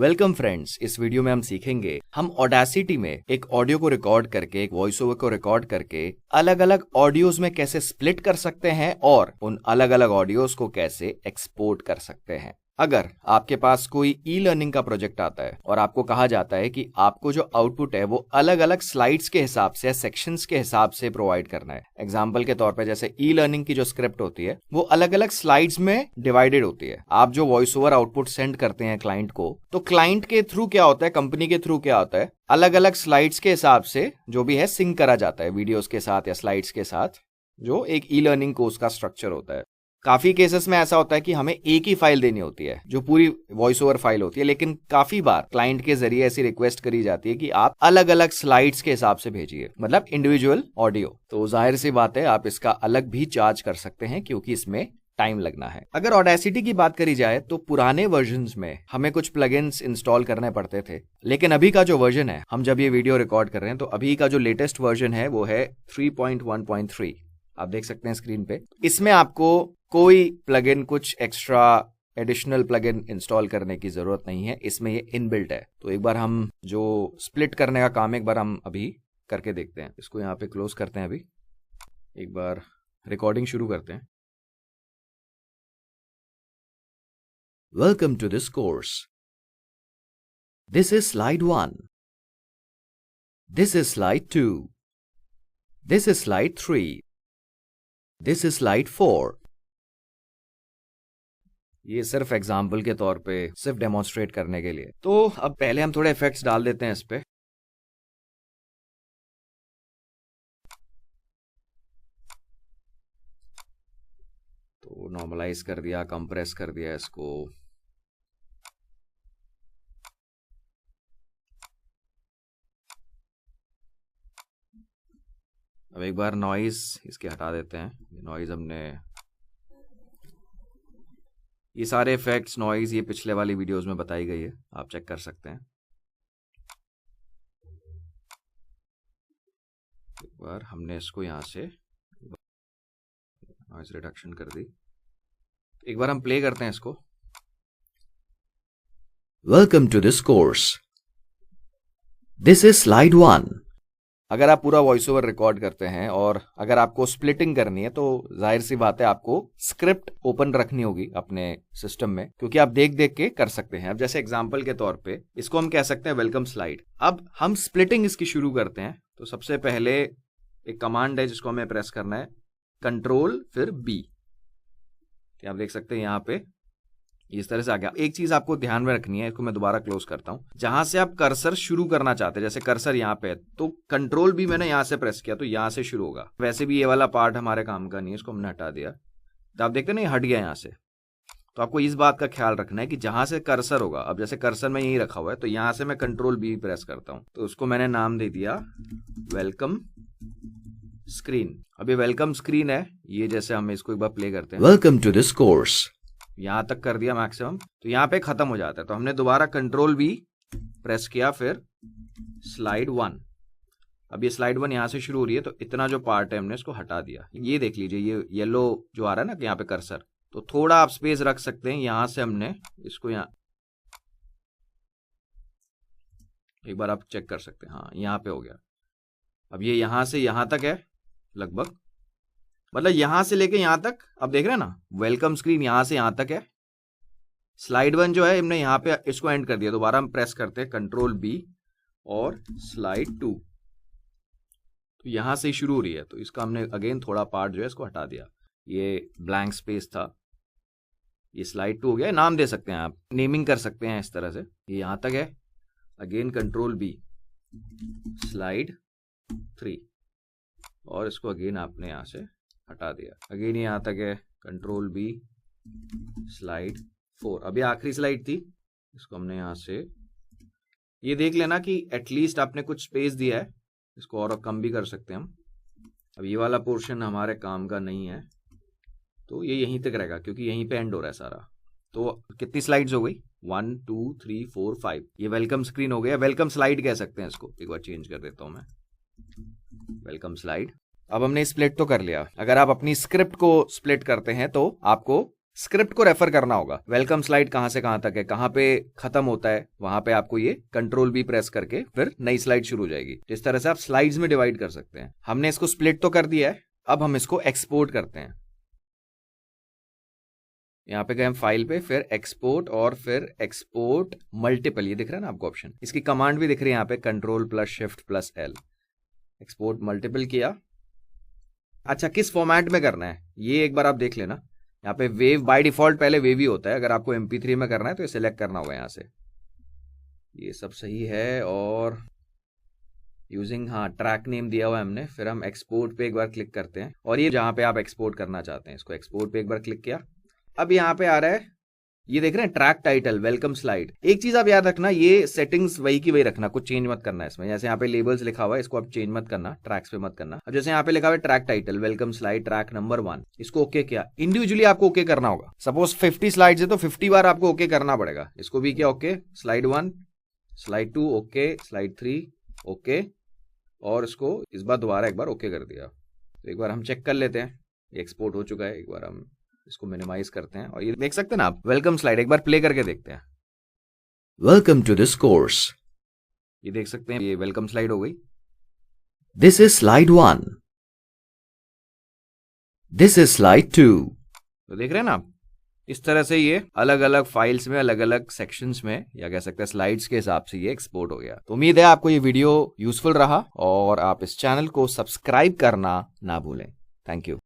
Welcome friends, इस video में हम सीखेंगे हम ऑडेसिटी में एक ऑडियो को रिकॉर्ड करके, एक वॉइस ओवर को रिकॉर्ड करके अलग अलग ऑडियोज में कैसे स्प्लिट कर सकते हैं और उन अलग अलग ऑडियोज को कैसे एक्सपोर्ट कर सकते हैं। अगर आपके पास कोई ई लर्निंग का प्रोजेक्ट आता है और आपको कहा जाता है कि आपको जो आउटपुट है वो अलग अलग स्लाइड्स के हिसाब से, सेक्शंस के हिसाब से प्रोवाइड करना है। एग्जांपल के तौर पे जैसे ई लर्निंग की जो स्क्रिप्ट होती है वो अलग अलग स्लाइड्स में डिवाइडेड होती है। आप जो वॉइस ओवर आउटपुट सेंड करते हैं क्लाइंट को, तो क्लाइंट के थ्रू क्या होता है, कंपनी के थ्रू क्या होता है, अलग अलग स्लाइड्स के हिसाब से जो भी है सिंक करा जाता है वीडियोस के साथ या स्लाइड्स के साथ, जो एक ई लर्निंग कोर्स का स्ट्रक्चर होता है। काफी केसेस में ऐसा होता है कि हमें एक ही फाइल देनी होती है जो पूरी वॉइस ओवर फाइल होती है, लेकिन काफी बार क्लाइंट के जरिए ऐसी रिक्वेस्ट करी जाती है कि आप अलग अलग स्लाइड्स के हिसाब से भेजिए, मतलब इंडिविजुअल ऑडियो। तो जाहिर सी बात है आप इसका अलग भी चार्ज कर सकते हैं क्योंकि इसमें टाइम लगना है। अगर ऑडेसिटी की बात करी जाए तो पुराने वर्जन्स में हमें कुछ प्लगइन्स इंस्टॉल करने पड़ते थे, लेकिन अभी का जो वर्जन है, हम जब ये वीडियो रिकॉर्ड कर रहे हैं तो अभी का जो लेटेस्ट वर्जन है वो है 3.1.3। आप देख सकते हैं स्क्रीन पे। इसमें आपको कोई प्लगइन, कुछ एक्स्ट्रा एडिशनल प्लगइन इंस्टॉल करने की जरूरत नहीं है, इसमें ये इनबिल्ट है। तो एक बार हम जो स्प्लिट करने का काम एक बार हम अभी करके देखते हैं। इसको यहाँ पे क्लोज करते हैं, अभी एक बार रिकॉर्डिंग शुरू करते हैं। Welcome to this course. This is slide 1, this is slide 2, this is slide 3, this is slide 4। ये सिर्फ एग्जाम्पल के तौर पे, सिर्फ डेमोन्स्ट्रेट करने के लिए। तो अब पहले हम थोड़े इफेक्ट्स डाल देते हैं इस पे। तो नॉर्मलाइज कर दिया, कंप्रेस कर दिया इसको। अब एक बार नॉइज इसके हटा देते हैं। नॉइज हमने, ये सारे इफेक्ट्स, नॉइज, ये पिछले वाली वीडियोस में बताई गई है, आप चेक कर सकते हैं। एक बार हमने इसको यहां से नॉइज रिडक्शन कर दी। एक बार हम प्ले करते हैं इसको। Welcome to this course, this is slide 1। अगर आप पूरा वॉइस ओवर रिकॉर्ड करते हैं और अगर आपको स्प्लिटिंग करनी है तो जाहिर सी बात है आपको स्क्रिप्ट ओपन रखनी होगी अपने सिस्टम में, क्योंकि आप देख देख के कर सकते हैं। अब जैसे एग्जांपल के तौर पे इसको हम कह सकते हैं वेलकम स्लाइड। अब हम स्प्लिटिंग इसकी शुरू करते हैं। तो सबसे पहले एक कमांड है जिसको हमें प्रेस करना है, कंट्रोल फिर बी। आप देख सकते हैं यहाँ पे इस तरह से आ गया। एक चीज आपको ध्यान में रखनी है, इसको मैं दोबारा क्लोज करता हूं। जहां से आप कर्सर शुरू करना चाहते हैं, जैसे कर्सर यहाँ पे है तो कंट्रोल भी मैंने यहां से प्रेस किया तो यहां से शुरू होगा। वैसे भी ये वाला पार्ट हमारे काम का नहीं है, इसको हमने हटा दिया। तो आप देखते हैं ना, ये हट गया यहाँ से। तो आपको इस बात का ख्याल रखना है कि जहां से कर्सर होगा, अब जैसे कर्सर में यही रखा हुआ है तो यहां से मैं कंट्रोल बी प्रेस करता हूं। तो उसको मैंने नाम दे दिया वेलकम स्क्रीन। अब ये वेलकम स्क्रीन है, ये जैसे हम इसको एक बार प्ले करते हैं। वेलकम टू दिस कोर्स, यहां तक कर दिया मैक्सिमम, तो यहां पे खत्म हो जाता है। तो हमने दोबारा कंट्रोल बी प्रेस किया, फिर स्लाइड 1। अब ये स्लाइड 1 यहां से शुरू हो रही है तो इतना जो पार्ट है हमने इसको हटा दिया। ये देख लीजिए, ये येलो जो आ रहा है ना यहाँ पे कर्सर, तो थोड़ा आप स्पेस रख सकते हैं। यहां से हमने इसको यहाँ एक बार आप चेक कर सकते हैं, हाँ यहाँ पे हो गया। अब ये यहां से यहां तक है लगभग, मतलब यहां से लेके यहां तक। अब देख रहे हैं ना, वेलकम स्क्रीन यहां से यहां तक है। स्लाइड 1 जो है हमने यहां पे इसको एंड कर दिया। दोबारा हम प्रेस करते हैं कंट्रोल बी और स्लाइड 2, तो यहां से ही शुरू हो रही है। तो इसका हमने अगेन थोड़ा पार्ट जो है इसको हटा दिया। ये ब्लैंक स्पेस था, ये स्लाइड 2 हो गया। नाम दे सकते हैं आप, नेमिंग कर सकते हैं इस तरह से। ये यहां तक है, अगेन कंट्रोल बी स्लाइड 3, और इसको अगेन आपने यहां से हटा दिया। अगेन यहां तक है, कंट्रोल बी स्लाइड 4। अब ये आखिरी स्लाइड थी, इसको हमने यहां से, ये देख लेना कि एटलीस्ट आपने कुछ स्पेस दिया है, इसको और कम भी कर सकते हैं हम। अब ये वाला पोर्शन हमारे काम का नहीं है तो ये यहीं तक रहेगा, क्योंकि यहीं पे एंड हो रहा है सारा। तो कितनी स्लाइड्स हो गई, 1 2 3 4 5। ये वेलकम स्क्रीन हो गया, वेलकम स्लाइड कह सकते हैं इसको। एक बार चेंज कर देता हूं मैं, वेलकम स्लाइड। अब हमने स्प्लिट तो कर लिया। अगर आप अपनी स्क्रिप्ट को स्प्लिट करते हैं तो आपको स्क्रिप्ट को रेफर करना होगा। वेलकम स्लाइड कहां से कहां तक है, कहां पे खत्म होता है, वहां पे आपको ये कंट्रोल भी प्रेस करके फिर नई स्लाइड शुरू हो जाएगी। इस तरह से आप स्लाइड्स में डिवाइड कर सकते हैं। हमने इसको स्प्लिट तो कर दिया है, अब हम इसको एक्सपोर्ट करते हैं। यहाँ पे गए हम फाइल पे, फिर एक्सपोर्ट और फिर एक्सपोर्ट मल्टीपल, ये दिख रहा है ना आपको ऑप्शन। इसकी कमांड भी दिख रही है यहाँ पे, control plus shift plus L. Export multiple किया। अच्छा, किस फॉर्मेट में करना है ये एक बार आप देख लेना। यहाँ पे वेव बाय डिफॉल्ट पहले वेव ही होता है, अगर आपको MP3 में करना है तो ये सिलेक्ट करना होगा यहाँ से। ये सब सही है। और यूजिंग, हाँ, ट्रैक नेम दिया हुआ है हमने। फिर हम एक्सपोर्ट पे एक बार क्लिक करते हैं और ये जहां पे आप एक्सपोर्ट करना चाहते हैं, इसको एक्सपोर्ट पे एक बार क्लिक किया। अब यहाँ पे आ रहा है, ये देख रहे हैं ट्रैक टाइटल वेलकम स्लाइड। एक चीज आप याद रखना, ये सेटिंग्स वही की वही रखना, कुछ चेंज मत करना इसमें। जैसे यहाँ पे लेबल्स लिखा हुआ है, इसको आप चेंज मत करना, ट्रैक्स पे मत करना। अब जैसे यहाँ पे लिखा हुआ है track title welcome slide track number 1, इसको ओके किया। इंडिविजुअली आपको ओके करना होगा। सपोज 50 स्लाइड्स है तो 50 बार आपको ओके करना पड़ेगा। इसको भी किया okay, slide 1, slide 2 okay, slide 3 okay, और इसको इस बार दोबारा एक बार ओके कर दिया। तो एक बार हम चेक कर लेते हैं, एक्सपोर्ट हो चुका है। एक बार हम इसको मिनिमाइज करते हैं और ये देख सकते हैं ना आप, वेलकम स्लाइड। एक बार प्ले करके देखते हैं। वेलकम टू दिस कोर्स, ये देख सकते हैं, ये वेलकम स्लाइड हो गई। This is slide 1, this is slide 2। तो देख रहे हैं ना आप, इस तरह से ये अलग अलग फाइल्स में, अलग अलग सेक्शंस में, या कह सकते हैं स्लाइड्स के हिसाब से ये एक्सपोर्ट हो गया। तो उम्मीद है आपको ये वीडियो यूजफुल रहा और आप इस चैनल को सब्सक्राइब करना ना भूलें। Thank you.